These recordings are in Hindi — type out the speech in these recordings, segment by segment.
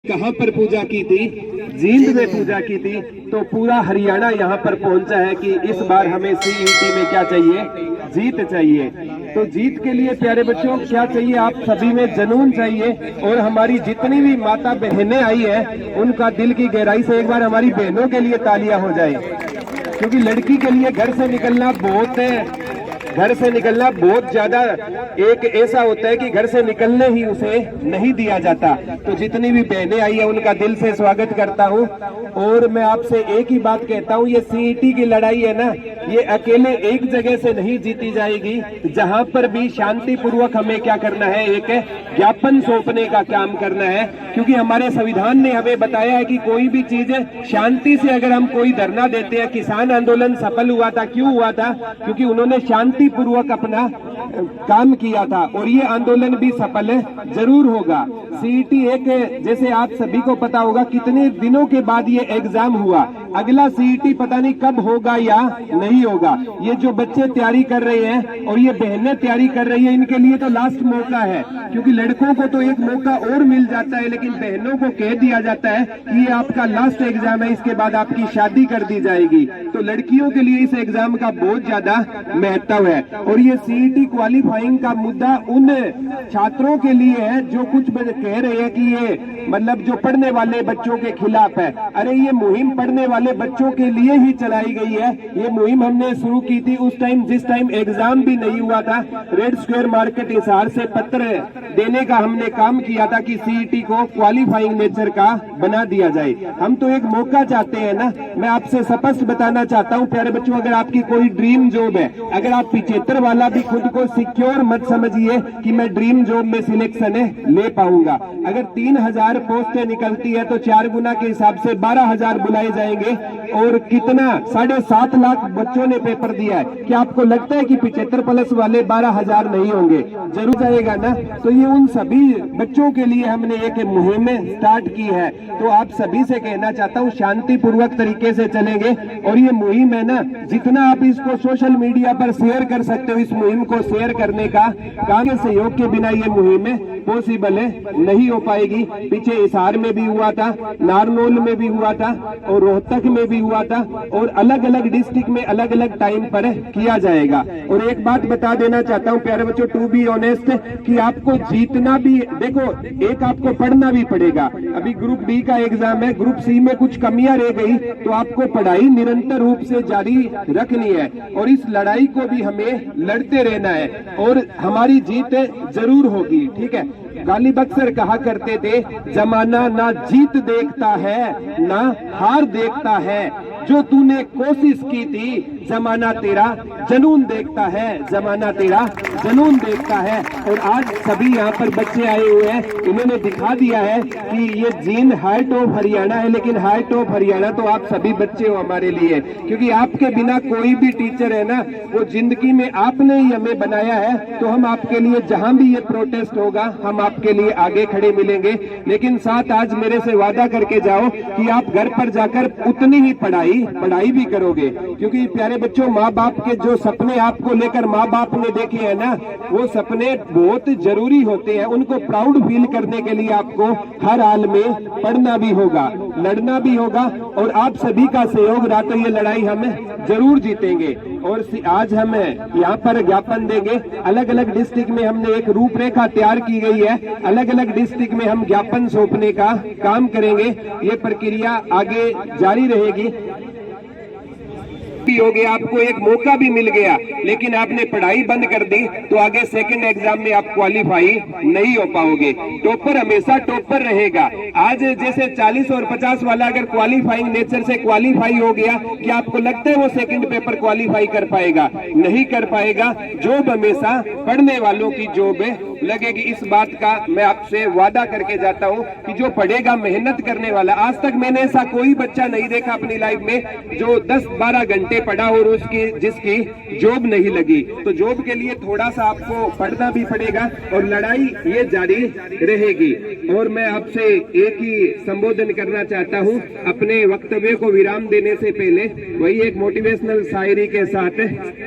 कहां पर पूजा की थी? जींद में पूजा की थी। तो पूरा हरियाणा यहां पर पहुंचा है कि इस बार हमें सीईटी में क्या चाहिए? जीत चाहिए। तो जीत के लिए प्यारे बच्चों क्या चाहिए? आप सभी में जुनून चाहिए। और हमारी जितनी भी माता बहनें आई है उनका दिल की गहराई से एक बार हमारी बहनों के लिए तालियां हो जाए, क्योंकि लड़की के लिए घर से निकलना बहुत ज्यादा एक ऐसा होता है कि घर से निकलने ही उसे नहीं दिया जाता। तो जितनी भी बहनें आई है उनका दिल से स्वागत करता हूं। और मैं आपसे एक ही बात कहता हूं, ये सीईटी की लड़ाई है ना, ये अकेले एक जगह से नहीं जीती जाएगी। जहां पर भी शांति पूर्वक हमें क्या करना है? एक ज्ञापन सौंपने का काम करना है, क्योंकि हमारे संविधान ने हमें बताया है कि कोई भी चीज शांति से अगर हम कोई धरना देते हैं। किसान आंदोलन सफल हुआ था, क्यों हुआ था? क्योंकि उन्होंने शांति पूर्वक अपना काम किया था, और ये आंदोलन भी सफल जरूर होगा। सीईटी एक, जैसे आप सभी को पता होगा, कितने दिनों के बाद ये एग्जाम हुआ। अगला सीईटी पता नहीं कब होगा या नहीं होगा। ये जो बच्चे तैयारी कर रहे हैं और ये बहनें तैयारी कर रही है, इनके लिए तो लास्ट मौका है। क्योंकि लड़कों को तो एक मौका और मिल जाता है, लेकिन बहनों को कह दिया जाता है कि ये आपका लास्ट एग्जाम है, इसके बाद आपकी शादी कर दी जाएगी। तो लड़कियों के लिए इस एग्जाम का बहुत ज्यादा महत्व है। और ये सीईटी क्वालिफाइंग का मुद्दा उन छात्रों के लिए है जो कुछ कह रहे हैं कि ये मतलब जो पढ़ने वाले बच्चों के खिलाफ है। अरे ये मुहिम पढ़ने वाले बच्चों के लिए ही चलाई गई है। ये मुहिम हमने शुरू की थी उस टाइम, जिस टाइम एग्जाम भी नहीं हुआ था। रेड स्क्वायर मार्केट हिसार से पत्र देने का हमने काम किया था कि सीईटी को क्वालिफाइंग नेचर का बना दिया जाए। हम तो एक मौका चाहते हैं ना। मैं आपसे स्पष्ट बताना चाहता हूं प्यारे बच्चों, अगर आपकी कोई ड्रीम जॉब है, अगर आप 75 वाला भी खुद को सिक्योर मत समझिए कि मैं ड्रीम जॉब में सिलेक्शन ले पाऊंगा। अगर 3000 पोस्टें निकलती है तो 4 गुना के हिसाब से 12000 बुलाए जाएंगे। और कितना 7.5 लाख बच्चों ने पेपर दिया है। क्या आपको लगता है कि 75 प्लस वाले 12000 नहीं होंगे? जरूर जाएगा ना। तो ये उन सभी बच्चों के लिए हमने एक मुहिम स्टार्ट की है। तो आप सभी से कहना चाहता हूँ, शांतिपूर्वक तरीके से चलेंगे। और ये मुहिम है ना, जितना आप इसको सोशल मीडिया पर शेयर कर सकते हो, इस मुहिम को शेयर करने का काम के सहयोग के बिना ये मुहिम पॉसिबल नहीं हो पाएगी। पीछे हिसार में भी हुआ था, नारनौल में भी हुआ था, और रोहतक में भी हुआ था, और अलग अलग डिस्ट्रिक्ट में अलग अलग टाइम पर किया जाएगा। और एक बात बता देना चाहता हूं प्यारे बच्चों, टू बी ऑनेस्ट, कि आपको जीतना भी, देखो एक आपको पढ़ना भी पड़ेगा। अभी ग्रुप बी का एग्जाम है, ग्रुप सी में कुछ कमियां रह गई, तो आपको पढ़ाई निरंतर रूप से जारी रखनी है। और इस लड़ाई को भी हमें लड़ते रहना है, और हमारी जीत जरूर होगी। ठीक है, गालिब अक्सर कहा करते थे, जमाना ना जीत देखता है ना हार देखता है, जो तूने कोशिश की थी जमाना तेरा जुनून देखता है, जमाना तेरा जुनून देखता है। और आज सभी यहाँ पर बच्चे आए हुए हैं, इन्होंने दिखा दिया है कि ये जींद हार्ट ऑफ हरियाणा है। लेकिन हार्ट ऑफ हरियाणा तो आप सभी बच्चे हो हमारे लिए, क्योंकि आपके बिना कोई भी टीचर है ना, वो जिंदगी में आपने ही हमें बनाया है। तो हम आपके लिए जहां भी ये प्रोटेस्ट होगा, हम आपके लिए आगे खड़े मिलेंगे। लेकिन साथ आज मेरे से वादा करके जाओ कि आप घर पर जाकर उतनी ही पढ़ाई भी करोगे। क्योंकि प्यारे बच्चों, माँ बाप के जो सपने आपको लेकर माँ बाप ने देखे हैं ना, वो सपने बहुत जरूरी होते हैं। उनको प्राउड फील करने के लिए आपको हर हाल में पढ़ना भी होगा, लड़ना भी होगा, और आप सभी का सहयोग रहा तो ये लड़ाई हम जरूर जीतेंगे। और आज हम यहाँ पर ज्ञापन देंगे। अलग अलग डिस्ट्रिक्ट में हमने एक रूपरेखा तैयार की गई है, अलग अलग डिस्ट्रिक्ट में हम ज्ञापन सौंपने का काम करेंगे। ये प्रक्रिया आगे जारी रहेगी। हो गया, आपको एक मौका भी मिल गया, लेकिन आपने पढ़ाई बंद कर दी तो आगे सेकंड एग्जाम में आप क्वालिफाई नहीं हो पाओगे। टॉपर हमेशा टॉपर रहेगा। आज जैसे 40 और 50 वाला अगर क्वालिफाइंग नेचर से क्वालिफाई हो गया, क्या आपको लगता है वो सेकंड पेपर क्वालिफाई कर पाएगा? नहीं कर पाएगा। जॉब हमेशा पढ़ने वालों की जॉब लगेगी। इस बात का मैं आपसे वादा करके जाता हूं कि जो पढ़ेगा, मेहनत करने वाला, आज तक मैंने ऐसा कोई बच्चा नहीं देखा अपनी लाइफ में जो 10-12 घंटे पढ़ा और उसकी जिसकी जॉब नहीं लगी। तो जॉब के लिए थोड़ा सा आपको पढ़ना भी पड़ेगा, और लड़ाई ये जारी रहेगी। और मैं आपसे एक ही संबोधन करना चाहता हूं अपने वक्तव्य को विराम देने से पहले, वही एक मोटिवेशनल शायरी के साथ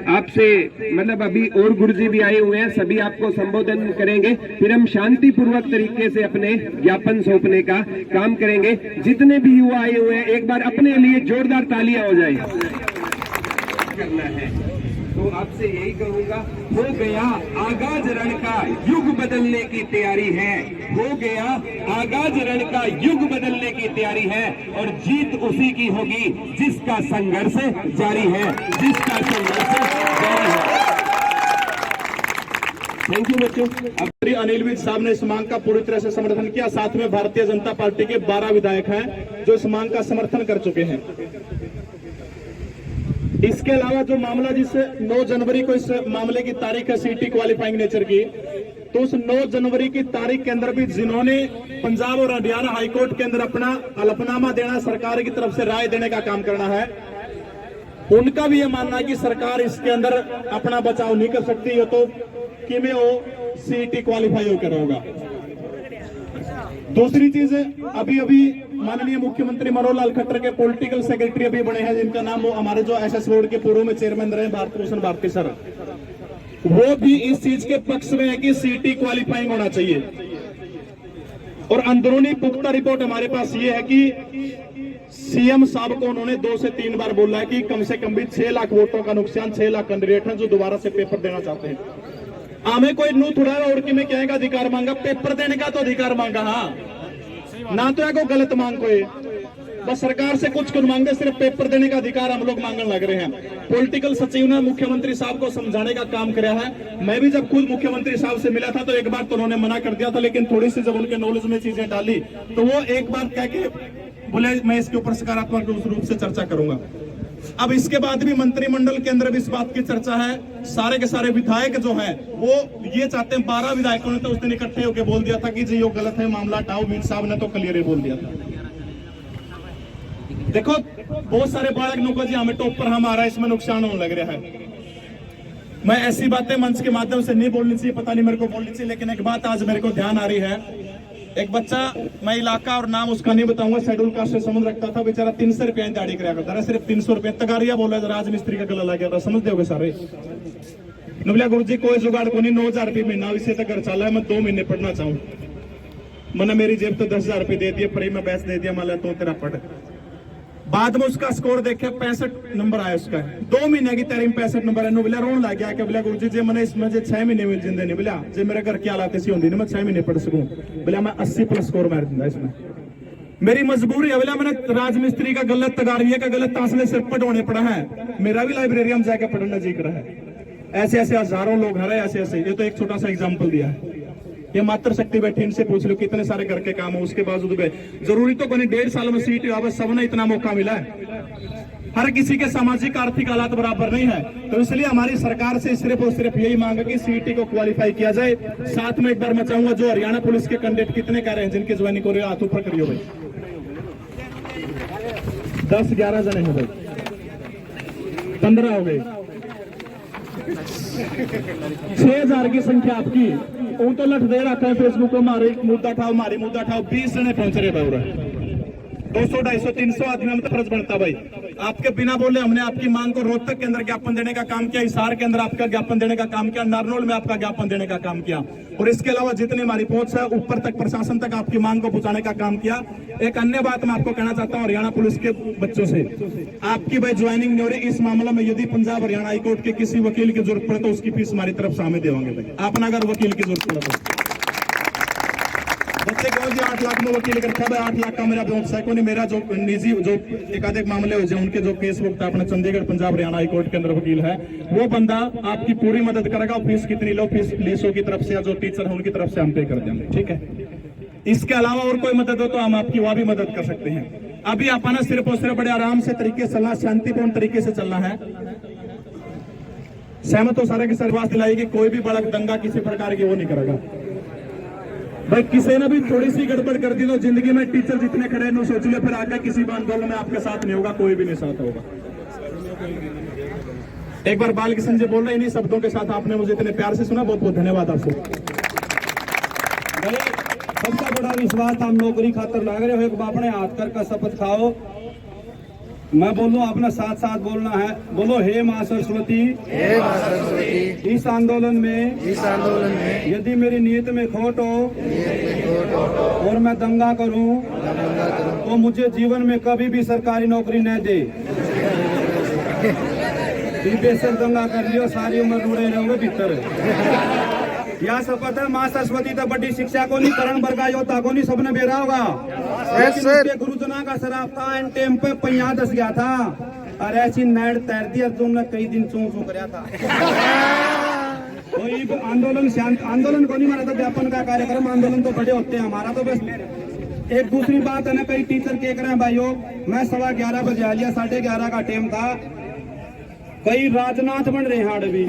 आपसे, मतलब अभी और गुरुजी भी आए हुए हैं, सभी आपको संबोधन करेंगे, फिर हम शांतिपूर्वक तरीके से अपने ज्ञापन सौंपने का काम करेंगे। जितने भी युवा आए हुए हैं एक बार अपने लिए जोरदार तालियां हो जाए। करना है तो आपसे यही कहूंगा, हो गया आगाज रण का युग बदलने की तैयारी है, हो गया आगाज रण का युग बदलने की तैयारी है और जीत उसी की होगी जिसका संघर्ष जारी है, जिसका संघर्ष जारी है। थैंक यू बच्चों। अब अनिल विज साहब ने इस मांग का पूरी तरह से समर्थन किया। साथ में भारतीय जनता पार्टी के 12 विधायक हैं जो इस मांग का समर्थन कर चुके हैं। इसके अलावा जो मामला जिस 9 जनवरी को इस मामले की तारीख है सीटी क्वालिफाइंग नेचर की, तो उस 9 जनवरी की तारीख के अंदर भी जिन्होंने पंजाब और हरियाणा हाईकोर्ट के अंदर अपना हलफनामा देना, सरकार की तरफ से राय देने का काम करना है, उनका भी यह मानना है कि सरकार इसके अंदर अपना बचाव नहीं कर सकती। हो तो कि में वो सीटी क्वालिफाई होकर होगा। दूसरी चीज, अभी माननीय मुख्यमंत्री मनोहर लाल खट्टर के पॉलिटिकल सेक्रेटरी अभी बने हैं, जिनका नाम वो हमारे जो एसएस बोर्ड के पूर्व में चेयरमैन रहे भारत भूषण भारती सर, वो भी इस चीज के पक्ष में है कि सीटी क्वालिफाइंग होना चाहिए। और अंदरूनी पुख्ता रिपोर्ट हमारे पास ये है कि सीएम साहब को उन्होंने 2 से 3 बार बोला है कि कम से कम भी 6 लाख वोटों का नुकसान, 6 लाख कैंडिडेट हैं जो दोबारा से पेपर देना चाहते हैं। हमें कोई नू थोड़ा और कि मैं कहेगा अधिकार मांगा, पेपर देने का तो अधिकार मांगा, हाँ ना तो है को गलत मांग कोई, बस सरकार से कुछ मांगे, सिर्फ पेपर देने का अधिकार हम लोग मांगने लग रहे हैं। पॉलिटिकल सचिव ने मुख्यमंत्री साहब को समझाने का काम किया है। मैं भी जब खुद मुख्यमंत्री साहब से मिला था तो एक बार तो उन्होंने मना कर दिया था, लेकिन थोड़ी सी जब उनके नॉलेज में चीजें डाली तो वो एक बार कह के बोले मैं इसके ऊपर सकारात्मक रूप से चर्चा करूंगा। अब इसके बाद भी मंत्रिमंडल के अंदर भी इस बात की चर्चा है। सारे के सारे विधायक जो हैं वो ये चाहते हैं, 12 विधायकों ने तो उस दिन इकट्ठे होकर बोल दिया था कि जी ये गलत है, मामला हटाओ। मीर साहब ने तो क्लियर ही बोल दिया था। देखो बहुत सारे बालक नुको जी हमें टॉप पर हमारा इसमें नुकसान होने लग रहा है। मैं ऐसी बातें मंच के माध्यम से नहीं बोलनी चाहिए, पता नहीं मेरे को बोलनी चाहिए, लेकिन एक बात आज मेरे को ध्यान आ रही है। एक बच्चा, मैं इलाका और नाम उसका नहीं बताऊंगा, शेड्यूल कास्ट से संबंध रखता था, बेचारा 300 रुपया दाढ़ी कराया करता था, सिर्फ 300 रुपया। तगारिया बोला राजमिस्त्री का गला लग गया था, समझते हो सारे। बोला गुरु जी कोई जुगाड़ को नहीं, 9,000 रुपये महीना इसे तक घर चला है, मैं 2 महीने पढ़ना चाहूँ। मैंने मेरी जेब तो 10,000 रुपये दे दिए, पढ़ी में बैच दे दिया, मान तो तेरा पढ़। बाद में उसका स्कोर देखे 65 नंबर आया उसका, 2 महीने की तैयारी में 65 नंबर है। बोला रोन लग गया, बोला गुरु जी मैंने इसमें 6 महीने मिल जिंदे नहीं, बोला जी मेरे घर की हालात ऐसी होती मैं 6 महीने पढ़ सकूं, बोला मैं 80 प्लस स्कोर मार दूंगा इसमें, मेरी मजबूरी है। बोला मैंने राजमिस्त्री का गलत, तगारिये का गलत, तासले सिर पर ढोने पड़ा है, मेरा भी लाइब्रेरी में जाकर पढ़ना जिक्र है। ऐसे ऐसे हजारों लोग हैं, ऐसे ऐसे। ये तो एक छोटा सा एग्जाम्पल दिया है। ये मात्र शक्ति बैठी, इनसे पूछ लो कितने सारे घर के काम हो, उसके बावजूद जरूरी तो कोई 1.5 साल में सीट हुआ, बस सबने इतना मौका मिला है। हर किसी के सामाजिक आर्थिक हालात बराबर नहीं है, तो इसलिए हमारी सरकार से सिर्फ और सिर्फ यही मांग है कि सीटी को क्वालिफाई किया जाए। साथ में एक बार मैं चाहूंगा जो हरियाणा पुलिस के कैंडिडेट कितने कह रहे हैं जिनकी ज्वाइनिंग हो रही है, हाथ ऊपर करियो भाई। 10-11 जने हो गए, 15 हो गए, 6,000 की संख्या आपकी। वो तो लठ दे रखा है फेसबुक को, मारे मुद्दा उठाओ, मारी मुद्दा उठाओ, 20 जने पहुंच रहे भाई। 200, 250, 300 आदमी में तो फर्ज बनता भाई। आपके बिना बोले हमने आपकी मांग को रोहतक के अंदर ज्ञापन देने का काम किया, हिसार के अंदर आपका ज्ञापन देने का काम किया, नारनौल में आपका ज्ञापन देने का काम किया, और इसके अलावा जितनी हमारी पहुंच है ऊपर तक प्रशासन तक आपकी मांग को पहुंचाने का काम किया। एक अन्य बात मैं आपको कहना चाहता हूं हरियाणा पुलिस के बच्चों से, आपकी भाई ज्वाइनिंग नहीं हो रही, इस मामले में यदि पंजाब हरियाणा हाईकोर्ट के किसी वकील की जरूरत पड़े तो उसकी फीस हमारी तरफ से हमें देंगे भाई, अपना अगर वकील की जरूरत पड़े तो। बच्चे कहो जी 8 लाख में वकील रखा है, 8 लाख का मेरा बहुत है, नहीं मेरा जो निजी जो एकाधिक मामले हो जाए उनके जो केस वक्त अपने चंडीगढ़ पंजाब हरियाणा हाईकोर्ट के अंदर वकील है, वो बंदा आपकी पूरी मदद करेगा। फीस कितनी लो, फीस पुलिसों की तरफ से या जो टीचर है उनकी तरफ से हम पे कर देंगे, ठीक है। इसके अलावा और कोई मदद हो तो हम आपकी वह भी मदद कर सकते हैं। अभी अपना सिर्फ और सिर्फ बड़े आराम से तरीके से चलना, शांतिपूर्ण तरीके से चलना है। सहमत हो सारे की सरवास दिलाई कि कोई भी बड़ा दंगा किसी प्रकार की वो नहीं करेगा भाई। किसी ने भी थोड़ी सी गड़बड़ कर दी तो जिंदगी में टीचर जितने खड़े हैं सोच लो, फिर आकर किसी भी आंदोलन में आपके साथ नहीं होगा, कोई भी नहीं साथ होगा। एक बार बाल किशन जी बोल रहे इन्हीं शब्दों के साथ आपने मुझे इतने प्यार से सुना, बहुत बहुत धन्यवाद आपको। सबसे बड़ा विश्वास हम नौकरी खातर लग रहे हो, एक अपने हाथ कर शपथ खाओ मैं बोलूं, अपना साथ साथ बोलना है। बोलो, हे माँ सरस्वती, हे माँ सरस्वती, इस आंदोलन में यदि मेरी नीयत में खोट हो और मैं दंगा करूं तो मुझे जीवन में कभी भी सरकारी नौकरी न दे। बेशक दंगा कर लियो, सारी उम्र रुड़े रहोगे भीतर। या शपथ है माँ सरस्वती तो बड़ी शिक्षा को नहीं, करण वर्गा योता को नहीं, सबने बेरा होगा। लेकिन उसके गुरुजना का शराब था, इन टेम पे पहिया दस गया था और ऐसी नाइट तैर दी अर्जुन ने कई दिन चूं चूं कराया था। कोई आंदोलन शांत आंदोलन को नहीं माना था, व्यापन का कार्यक्रम। आंदोलन तो बड़े होते हैं, हमारा तो बस। एक दूसरी बात है ना, कई टीचर कह रहे हैं भाइयों, मैं 11:15 बजे आ लिया, 11:30 का टाइम था, कई राजनाथ बन रहे हैं अभी।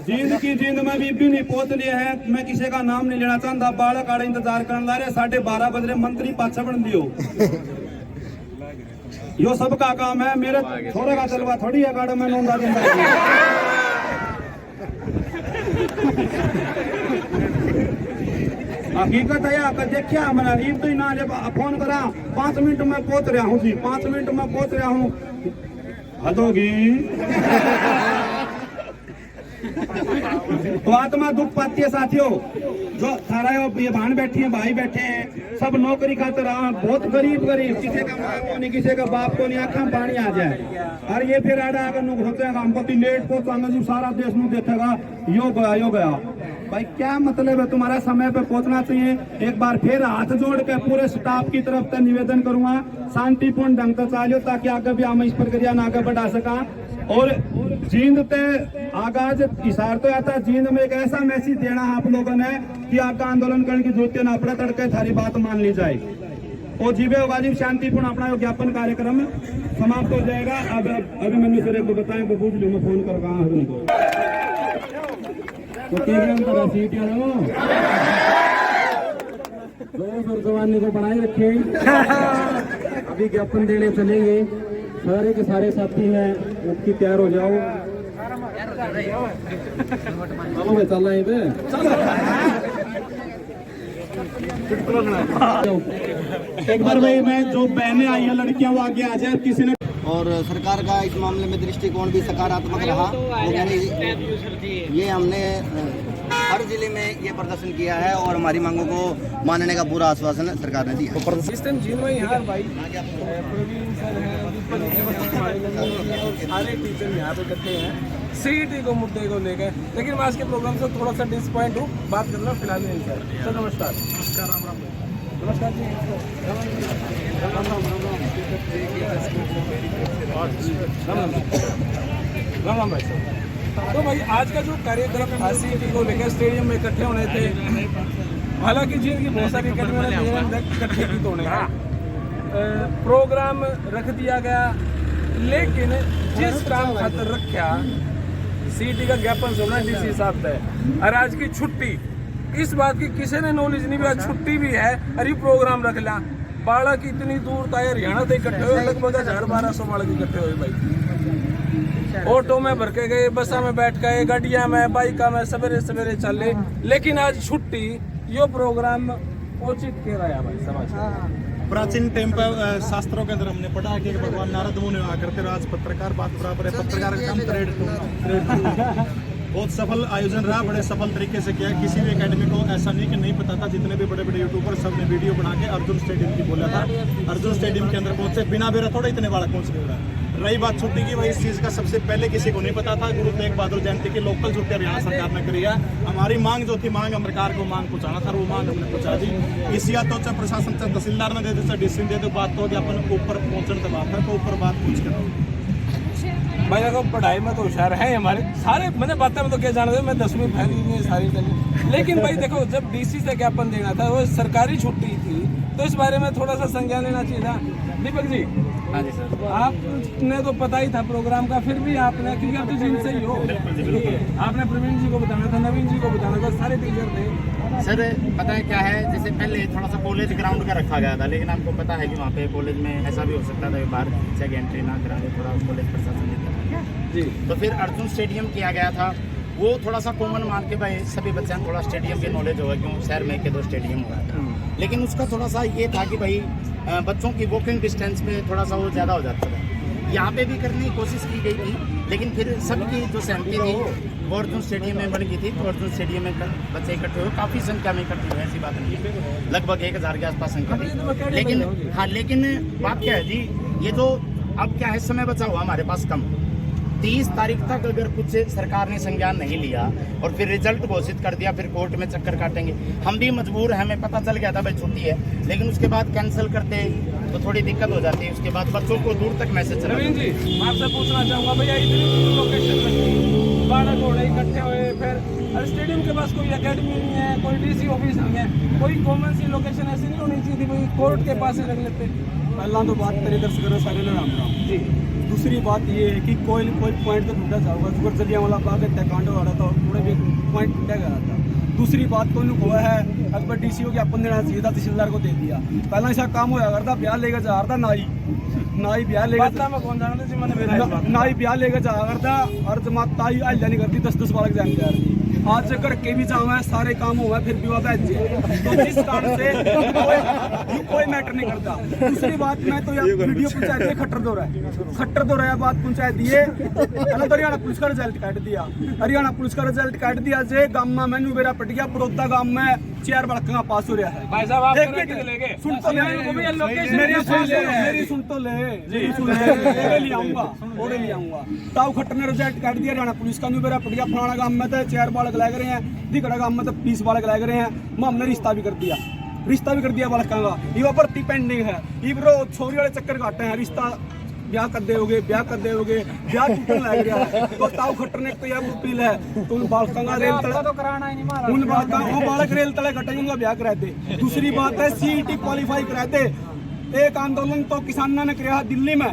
जींद की जींद में भी नहीं पहुंच लिए हैं। मैं किसी का नाम नहीं लेना चाहता, बालक आड़े इंतजार करने ला रहे, 12:30 बज रहे, मंत्री पाछा बन दियो। यो सबका काम है, मेरे छोरे का चलवा थोड़ी है गाड़ा में नौंदा दूंगा। हकीकत है या देखिया मैंने तो ना जब फोन करा 5 मिनट में पहुंच रहा हूँ जी, 5 मिनट में पहुंच रहा हूँ। हद होगी। तो आत्मा दुख पाती है साथियों, जो थारा ये बहन बैठी है, भाई बैठे हैं, सब नौकरी खातिर बहुत गरीब, किसी का माँ को नहीं, किसी का बाप को नहीं, आंखों में पानी आ जाए। और ये फिर आड़ा अगर सोचेगा हमको लेट पहुंचाएंगे जी, सारा देश में देखेगा यो गया। भाई क्या मतलब है, तुम्हारा समय पे पहुंचना चाहिए। एक बार फिर हाथ जोड़ के पूरे स्टाफ की तरफ से निवेदन करूंगा, शांतिपूर्ण ढंग से चालियो, ताकि आगे भी हम इस प्रक्रिया में आगे बढ़ा सका। और जींद ते आगाज इशार तो आता, जींद में एक ऐसा मैसेज देना है आप लोगों ने कि आपका आंदोलन करने की जरूरत ना पड़े, तड़के थारी बात मान ली जाए। और जीवे वाजिब शांतिपूर्ण अपना ज्ञापन कार्यक्रम समाप्त हो जाएगा। अब अभी मैंने सर को बताएं, तो पूछ लो, मैं फोन कर रहा हूँ तो सीट जवानी को बनाए रखे। अभी ज्ञापन देने चलेंगे, सारे के सारे साथी हैं, उसकी तैयार हो जाओ। चलो मैं चल रहा एक बार भाई, मैं जो बहनें आई है लड़कियां वो आगे आ जाए। किसी ने और सरकार का इस मामले में दृष्टिकोण भी सकारात्मक रहा। ये हमने हर जिले में ये प्रदर्शन किया है और हमारी मांगों को मानने का पूरा आश्वासन सरकार ने दिया। सिस्टम जिन में यहाँ भाई प्रवीण सर हैं, सारे टीचर यहाँ पे करते हैं सीईटी को मुद्दे को लेकर। लेकिन मैं आज के प्रोग्राम से थोड़ा सा डिसपॉइंट हूँ, बात करना फिलहाल नहीं सर। नमस्कार। राम राम। नमस्कार जी। राम राम भाई साहब। तो भाई आज का जो कार्यक्रम था सीईटी को लेकर, स्टेडियम में इकट्ठे होने थे। हालांकि जिनकी बहुत सारी इकट्ठे की तो प्रोग्राम रख दिया गया, लेकिन जिस काम खातर रखा सीईटी का ज्ञापन सुनना डीसी साहब है। और आज की छुट्टी, इस बात की किसी ने नॉलेज नहीं भी आज छुट्टी भी है, अरे प्रोग्राम रख लिया। बालक इतनी दूर था, हरियाणा से इकट्ठे हुए, लगभग 1000-1200 बालक इकट्ठे हुए भाई। ऑटो में भर के गए, बसा में बैठ गए, गाड़िया में, बाइका में, सवेरे सवेरे चले। लेकिन आज छुट्टी, यो प्रोग्राम उचित कह रहा है भाई समाज। प्राचीन टाइम पर शास्त्रों के अंदर हमने पढ़ा कि भगवान नारद मुनि हुआ करते, आज पत्रकार बात बराबर है, पत्रकार का काम ट्रेड बहुत सफल आयोजन रहा, बड़े सफल तरीके से किया। किसी भी एकेडमी को ऐसा नहीं कि नहीं पता था, जितने भी बड़े बड़े यूट्यूबर सब ने वीडियो बना के अर्जुन स्टेडियम की बोला था। अर्जुन स्टेडियम के अंदर पहुंचे, बिना बेरा थोड़ा इतने बालक पहुंच गए। रही बात छुट्टी की, वही इस चीज़ का सबसे पहले किसी को नहीं पता था। गुरु तेग बहादुर जयंती की लोकल छुट्टी हरियाणा सरकार ने करी है। हमारी मांग जो थी, मांग सरकार को मांग पहुंचाना था, वो मांग हमने पहुंचा दी। इस या तो चाहे प्रशासन चाहे तहसीलदार ने दे दे, चाहे डीसी दे दो, बात तो अपन ऊपर पहुंचने की बात है, तो ऊपर बात पूछ कर भाई देखो, पढ़ाई में तो होशियार है हमारे सारे, मैंने बातें में तो क्या जाना था, मैं 10वीं फैली हुई है सारी चली। लेकिन भाई देखो, जब डीसी से ज्ञापन देना था, वो सरकारी छुट्टी थी, तो इस बारे में थोड़ा सा संज्ञान लेना चाहिए था। दीपक जी। हाँ जी सर। आपने तो पता ही था प्रोग्राम का, फिर भी आपने, क्योंकि आप तो जिन से ही हो, आपने प्रवीण जी को बताना था, नवीन जी को बताना था, सारे टीचर थे। सर पता है क्या है, जैसे पहले थोड़ा सा कॉलेज ग्राउंड का रखा गया था, लेकिन आपको पता है कि वहाँ पे कॉलेज में ऐसा भी हो सकता था, बाहर से एंट्री ना करा, थोड़ा कॉलेज प्रशासन ने जी। तो फिर अर्जुन स्टेडियम किया गया था, वो थोड़ा सा कॉमन मान के भाई सभी बच्चों को थोड़ा स्टेडियम की नॉलेज होगा, क्यों शहर में के 2 स्टेडियम हुआ। लेकिन उसका थोड़ा सा ये था कि भाई बच्चों की वॉकिंग डिस्टेंस पे थोड़ा सा वो ज़्यादा हो जाता था। यहाँ पे भी करने की कोशिश की गई थी, लेकिन फिर सबकी जो सहमति थी वो अर्जुन स्टेडियम में बन गई थी। तो अर्जुन स्टेडियम में बच्चे इकट्ठे हुए, काफ़ी संख्या में इकट्ठे हुए, ऐसी बात नहीं है, लगभग 1000 के आसपास संख्या थी। लेकिन हाँ, लेकिन बात क्या है जी, ये जो अब क्या है, समय बचा हुआ हमारे पास कम। 30 तारीख तक अगर कुछ सरकार ने संज्ञान नहीं लिया और फिर रिजल्ट घोषित कर दिया, फिर कोर्ट में चक्कर काटेंगे। हम भी मजबूर हैं, हमें पता चल गया था भाई छुट्टी है, लेकिन उसके बाद कैंसिल करते तो थोड़ी दिक्कत हो जाती है। उसके बाद बच्चों को दूर तक मैसेज चला। रवीन जी, मैं आपसे पूछना चाहूँगा भैया, इतनी लोकेशन रखी, 12 घोड़े इकट्ठे हुए, फिर स्टेडियम के पास कोई एकेडमी नहीं है, कोई डीसी ऑफिस नहीं है, कोई कॉमन सी लोकेशन ऐसी नहीं होनी चाहिए थी भाई कोर्ट के पास ही रख लेते। पहला तो बात करें दर्शकों सारे लोग जी। दूसरी बात ये है कि कोई पॉइंट तो टूटा जाऊंगा, सुगर जलियांवाला बाग हत्याकांड हो रहा था, थोड़े भी पॉइंट टूटा गया था। दूसरी बात तो उनको है अकबर डीसीओ ज्ञापन देना चाहिए था, तहसीलदार को दे दिया। पहला ऐसा काम होया करता, ब्याह लेकर जा रहा था नाई ब्याह लेकर नाई ब्याह लेकर जा करता, और जमात ताई अल्लाह नहीं करती, 10-10 बालक जान जा रही। आज से घर के भी जाऊँ सारे काम हुआ, फिर भी वह तो जिस कारण से कोई मैटर नहीं करता। दूसरी बात, मैं तो यार वीडियो पंचायत में खट्टर दो रहा है बात पंचायत दिए, तो हरियाणा पुलिस का रिजल्ट काट दिया। हरियाणा पुलिस का रिजल्ट काट दिया जे गाँव में मैनू मेरा पट गया, पड़ोदा गाँव में 4 बालक पास हो रहा है। सुन तो ले, मेरी सुन तो ले, ले आऊंगा। ताऊ खट्टर ने रिजल्ट काट दिया, हरियाणा पुलिस का मेरा पट गया, फलाना गाँव में तो 4 बालक लग रहे हैं, दिगड़ा गाँव में तो 20 बालक लग रहे हैं। हमने रिश्ता भी कर दिया बालक का, ये भर्ती पेंडिंग है। ये छोरी वाले चक्कर काटे हैं, रिश्ता ब्याह कर दे ब्याह टूटने लग गया। तो ताऊ खट्टर ने तो यह अपील है, तो उन बालकों का रेल तले तो कराना ही नहीं, उन बालक रेल तले कटे, उनका ब्याह करा दे। दूसरी बात है, सीईटी क्वालिफाई करा दे। एक आंदोलन तो किसानों ने किया दिल्ली में,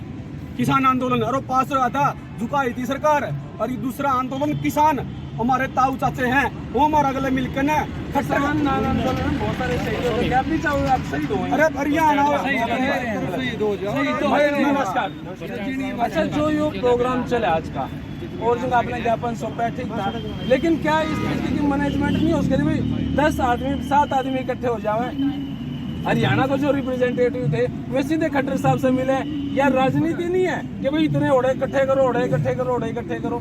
किसान आंदोलन, और पास रहा था, झुकाई थी सरकार। और ये दूसरा आंदोलन किसान हमारे ताऊ चाचे हैं, वो हमारा अगले मिलकर न किसान आंदोलन बहुत सारे शहीद हो गए। आप भी चाहो आप शहीद हो, अरे हरियाणा शहीद हो जाओ। नमस्कार। अच्छा, जो ये प्रोग्राम चले आज का, और जो आपने ज्ञापन सौंपा ठीक था, लेकिन क्या इस चीज की मैनेजमेंट नहीं हो उसके लिए 10 आदमी 7 आदमी इकट्ठे हो जाए? हरियाणा को जो रिप्रेजेंटेटिव थे वे सीधे खट्टर साहब से मिले, या राजनीति नहीं है कि भाई इतने ओढ़े इकट्ठे करो?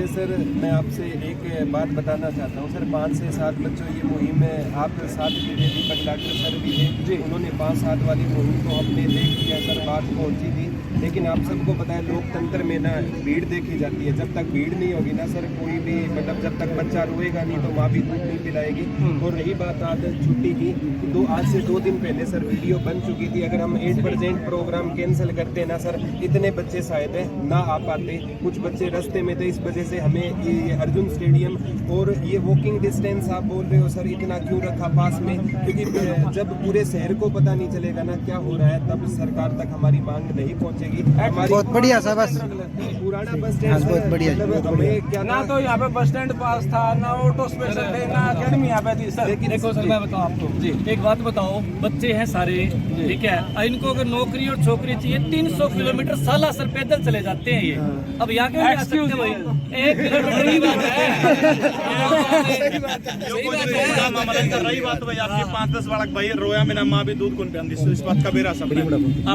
सर, मैं आपसे एक बात बताना चाहता हूँ सर, 5 से 7 बच्चों ये मुहिम में आप साथ भी थे, दीपक डॉक्टर सर भी थे जी, उन्होंने 5-7 वाली मुहिम को हमने देख लिया सर, बात पहुँची थी। लेकिन आप सबको पता है लोकतंत्र में ना भीड़ देखी जाती है, जब तक भीड़ नहीं होगी ना सर, कोई भी मतलब जब तक बच्चा रोएगा नहीं तो माँ भी दूध नहीं पिलाएगी। और रही बात आज छुट्टी की, तो आज से 2 दिन पहले सर वीडियो बन चुकी थी। अगर हम 8% प्रोग्राम कैंसिल करते ना सर, इतने बच्चे शायद ना आ पाते, कुछ बच्चे रास्ते में थे, इस वजह से हमें ये अर्जुन स्टेडियम और ये वॉकिंग डिस्टेंस आप बोल रहे हो सर, इतना क्यों रखा पास में? क्योंकि जब पूरे शहर को पता नहीं चलेगा ना क्या हो रहा है, तब सरकार तक हमारी मांग नहीं पहुँचेगी। बहुत बढ़िया सर, बस पुराना बस स्टैंड बहुत बढ़िया, हमें क्या ना तो यहाँ पे बस स्टैंड पास था, ना ऑटो स्पेशल थे, ना अकेडमी यहाँ पे थी सर। देखो सर, मैं बताऊँ आपको जी, एक बात बताओ, बच्चे हैं सारे, ठीक है, इनको अगर नौकरी और छोकरी चाहिए 300 किलोमीटर साला सर पैदल चले जाते हैं ये। अब यहाँ के एक्सक्यूज भाई 1 किलोमीटर की बात है। रही बात भाई आपकी 5-10 बालक भाई रोया, मेरा माँ भी दूध कौन पियांदी, इस बात का बेरा सब।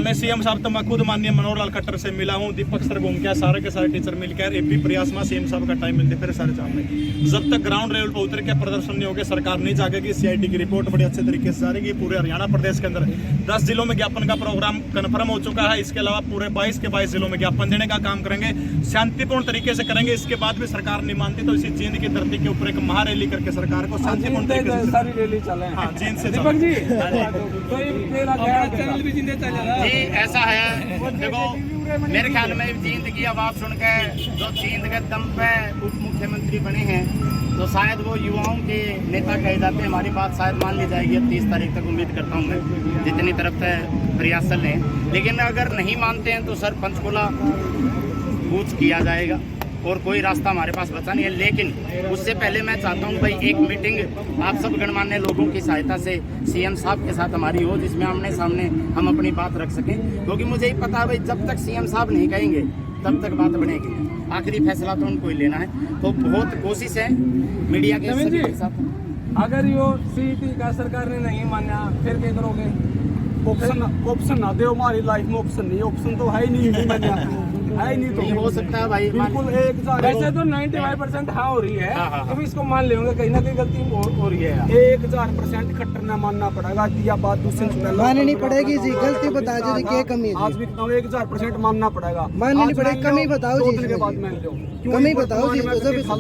मैं सीएम साहब तो मैं खुद माननीय मनोहर लाल खट्टर से मिला हूँ, दीपक सर घूम के सारे के सारे टीचर मिलकर एपी प्रयास में सीएम साहब का टाइम मिलते फिर सारे सामने। जब तक ग्राउंड लेवल पर उतर के प्रदर्शन नहीं होगा, सरकार नहीं जागेगी। सीआईडी की रिपोर्ट बड़े अच्छे तरीके से जाएगी। पूरे हरियाणा प्रदेश के अंदर 10 जिलों में ज्ञापन का प्रोग्राम कन्फर्म हो चुका है। इसके अलावा पूरे 22 के 22 जिलों में ज्ञापन देने का काम करेंगे, शांतिपूर्ण तरीके से करेंगे। इसके बाद भी सरकार नहीं मानती तो इसी जींद की धरती के ऊपर एक महारैली करके सरकार को शांतिपूर्ण तरीके से सारी रैली चले। हाँ, जींद से दीपक जी, तो ये मेरा चैनल भी जिंदे चल रहा है जी। ऐसा है, देखो मेरे ख्याल में जींद की आवाज़ सुन के जो जींद के दम पे उप मुख्यमंत्री बने हैं, तो शायद वो युवाओं के नेता कहे जाते हैं। हमारी बात शायद मान ली जाएगी अब 30 तारीख तक, उम्मीद करता हूँ मैं, जितनी तरफ से प्रयास चल रहे हैं। लेकिन अगर नहीं मानते हैं तो सर पंचकुला कूच किया जाएगा और कोई रास्ता हमारे पास बचा नहीं है। लेकिन उससे पहले मैं चाहता हूँ भाई एक मीटिंग आप सब गणमान्य लोगों की सहायता से सीएम साहब के साथ हमारी हो, जिसमें आमने सामने हम अपनी बात रख सकें। क्योंकि मुझे ही पता है भाई, जब तक सीएम साहब नहीं कहेंगे तब तक बात बनेगी। आखिरी फैसला तो उनको ही लेना है। तो बहुत कोशिश है मीडिया के नवीन जी, सभी के साथ। अगर यो सीईटी का सरकार ने नहीं माना फिर क्या करोगे? ऑप्शन ना दे, हमारी लाइफ में ऑप्शन नहीं, ऑप्शन तो है ही नहीं, मैंने है ही नहीं, नहीं हो सकता है भाई, बिल्कुल एक वैसे तो 95% हाँ हो रही है, हाँ। तो भी इसको मान लेंगे कहीं ना कहीं गलती हो रही है। 1000% खट्टर ना मानना पड़ेगा, या बात दूसरे से पहले माननी पड़ेगी जी, गलती बता दो जी, क्या कमी है आज जी? भी बताऊं 1000% मानना पड़ेगा। माननी पड़ेगी, कमी बताओ जी दो दिन के बाद इसमें। मान लो, कमी बताओ जी, तो सब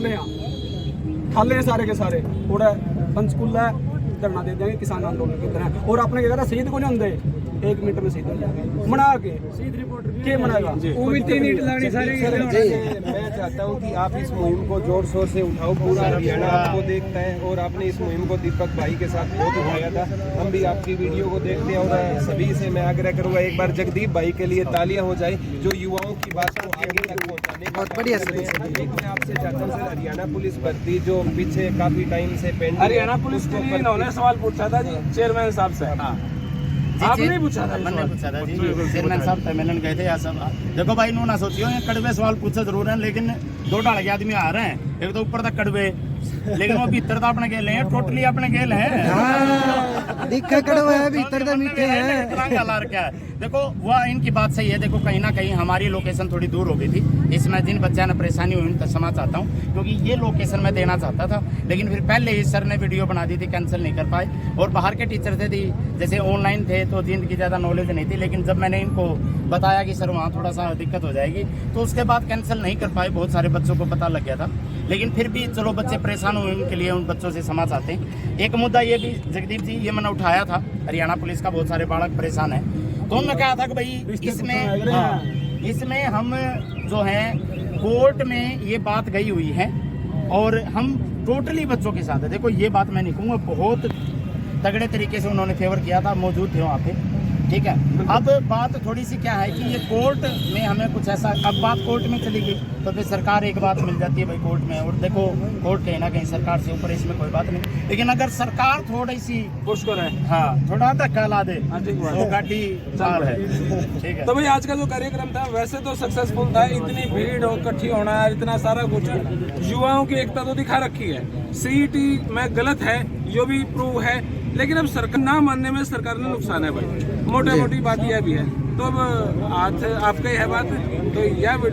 थाले हैं सारे के सारे, थोड़ा पंचकुला धरना दे देंगे किसान आंदोलन की तरह, और अपने क्या शहीद को नहीं होंगे 1 मिनट में शहीद हो जाएंगे मना के, शहीद रिपोर्ट क्या मनाएगा वो भी 3 ईंट लानी सारे। मैं चाहता हूं कि आप इस मुहिम को जोर शोर से उठाओ, पूरा हरियाणा आपको देखता है, और आपने इस मुहिम को दीपक भाई के साथ बहुत उठाया था, हम भी आपकी वीडियो को देखते हैं, और सभी से मैं आग्रह करूंगा एक बार जगदीप भाई के लिए तालियां हो जाए, जो युवाओं की बात को आगे तक पहुंचाने का बहुत बढ़िया सर। एक मैं आपसे चाहता हूं सर, हरियाणा पुलिस भर्ती जो पीछे काफी टाइम से पेंडिंग, हरियाणा पुलिस के लिए इन्होंने सवाल पूछा था जी चेयरमैन साहब से। आपने पूछा था? मैंने पूछा था जी, चेयरमैन साहब सम्मेलन गए थे या सब। देखो भाई, इन्होंने सोचियो ये कड़वे सवाल पूछे जरूर हैं, लेकिन 2 ढाल के आदमी आ रहे हैं, एक तो ऊपर तक कड़वे, लेकिन वो भीतर तो अपने गेल हैं, टोटली अपने गेल हैं। दिखा कड़वा है, भीतर तो मीठे हैं। क्या है, देखो वह इनकी बात सही है। देखो कहीं ना कहीं हमारी लोकेशन थोड़ी दूर हो गई थी, इसमें जिन बच्चों ने परेशानी हुई उनका क्षमा चाहता हूँ, क्योंकि ये लोकेशन मैं देना चाहता था, लेकिन फिर पहले ही सर ने वीडियो बना दी थी, कैंसिल नहीं कर पाए। और बाहर के टीचर थे जैसे ऑनलाइन थे तो जिनकी ज़्यादा नॉलेज नहीं थी, लेकिन जब मैंने इनको बताया कि सर वहाँ थोड़ा सा दिक्कत हो जाएगी, तो उसके बाद कैंसिल नहीं कर पाए। बहुत सारे बच्चों को पता लग गया था, लेकिन फिर भी चलो बच्चे परेशान हुए, उनके लिए उन बच्चों से क्षमा चाहते हैं। एक मुद्दा ये भी जगदीप जी, ये मैंने उठाया था, हरियाणा पुलिस का बहुत सारे बालक परेशान हैं, तो उन्होंने कहा था कि भाई इसमें हम जो है कोर्ट में ये बात गई हुई है, और हम टोटली बच्चों के साथ है। देखो ये बात मैं नहीं कहूँगा, बहुत तगड़े तरीके से उन्होंने फेवर किया था, मौजूद थे वहाँ पे, ठीक है। अब बात थोड़ी सी क्या है कि ये कोर्ट में हमें कुछ ऐसा, अब बात कोर्ट में चली गई तो फिर सरकार एक बात मिल जाती है भाई कोर्ट में, और देखो कोर्ट कहीं ना कहीं सरकार से ऊपर, इसमें कोई बात नहीं, लेकिन अगर सरकार थोड़ी सी पुश करे, हाँ थोड़ा धक्का ला दे तो गाड़ी चाल है, ठीक है। तो भाई आज का जो कार्यक्रम था वैसे तो सक्सेसफुल था, इतनी भीड़ हो, इकट्ठी होना, इतना सारा कुछ, युवाओं की एकता तो दिखा रखी है। सीईटी में गलत है, जो भी प्रूव है, लेकिन अब सरकार ना मानने में सरकार ने नुकसान है भाई, मोटी बात यह भी है। तो अब हाथ आपका ही है बात, तो यह वीडियो